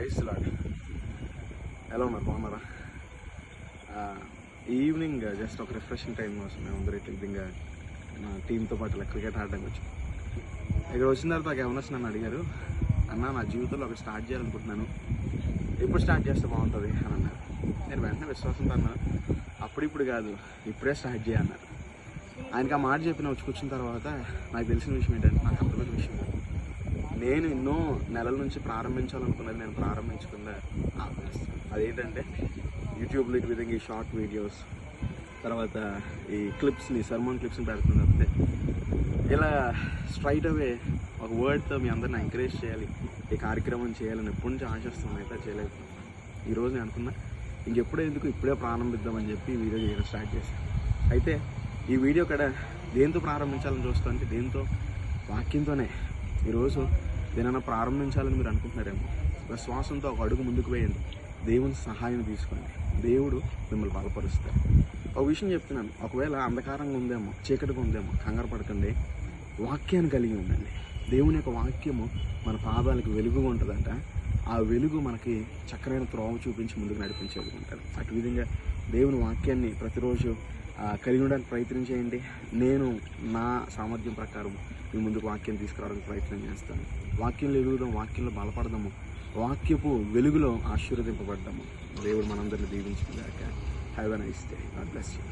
Price lord. ఎలా ఉన్నారు, బాగున్నారా? ఈవినింగ్ జస్ట్ ఒక రిఫ్రెషింగ్ టైం కోసం మేము అందరూ ఇట్లా విధంగా మా టీంతో పాటు ఇలా క్రికెట్ ఆడడానికి వచ్చాం. ఇక్కడ వచ్చిన తర్వాత నాకు ఏమన్నా నన్ను అడిగారు, అన్న నా జీవితంలో ఒకటి స్టార్ట్ చేయాలనుకుంటున్నాను, ఎప్పుడు స్టార్ట్ చేస్తే బాగుంటుంది అని అన్నారు. నేను వెంటనే విశ్వాసంతో అన్నాను, అప్పుడిప్పుడు కాదు ఇప్పుడే స్టార్ట్ చేయన్నారు. ఆయనకి ఆ మాట చెప్పిన వచ్చి కూర్చున్న తర్వాత నాకు తెలిసిన విషయం ఏంటంటే, నాకు అర్థమైన విషయం నేను ఎన్నో నెలల నుంచి ప్రారంభించాలనుకున్నది నేను ప్రారంభించకుండా ఆపేస్తాను. అదేంటంటే యూట్యూబ్లో ఈ విధంగా ఈ షార్ట్ వీడియోస్, తర్వాత ఈ క్లిప్స్ని సర్మన్ క్లిప్స్ని పెడుతుంది. అంతే ఇలా స్ట్రైట్ అవే ఒక వర్డ్తో మీ అందరిని ఎంకరేజ్ చేయాలి, ఈ కార్యక్రమం చేయాలని ఎప్పటి నుంచి ఆశిస్తున్నాను, అయితే చేయలేదు. ఈరోజు నేను అనుకున్నా ఇంకెప్పుడే ఎందుకు ఇప్పుడే ప్రారంభిద్దామని చెప్పి ఈ వీడియో చేయడం స్టార్ట్ చేశాను. అయితే ఈ వీడియో కూడా దేంతో ప్రారంభించాలని చూస్తుంటే దేంతో, వాక్యంతోనే. ఈరోజు దేనైనా ప్రారంభించాలని మీరు అనుకుంటున్నారేమో, విశ్వాసంతో ఒక అడుగు ముందుకు వేయండి, దేవుని సహాయం తీసుకోండి, దేవుడు మిమ్మల్ని బలపరుస్తారు. ఒక విషయం చెప్తున్నాను, ఒకవేళ అంధకారంగా ఉందేమో, చీకటిగా ఉందేమో, కంగారు పడకండి, వాక్యాన్ని కలిగి ఉండండి. దేవుని యొక్క వాక్యము మన పాదాలకు వెలుగుగా ఉంటుందంట. ఆ వెలుగు మనకి చక్కనైన త్రోవ చూపించి ముందుకు నడిపించేది ఉంటారు. అటు విధంగా దేవుని వాక్యాన్ని ప్రతిరోజు కలిగి ఉండడానికి ప్రయత్నం చేయండి. నేను నా సామర్థ్యం ప్రకారం మీ ముందుకు వాక్యం తీసుకురావడానికి ప్రయత్నం చేస్తాను. వాక్యంలో ఎదుగుదాం, వాక్యంలో బలపడదాము, వాక్యపు వెలుగులో ఆశీర్వదింపబడ్డాము. దేవుడు మనందరినీ దీవించుగాక. Have a nice day. God bless you.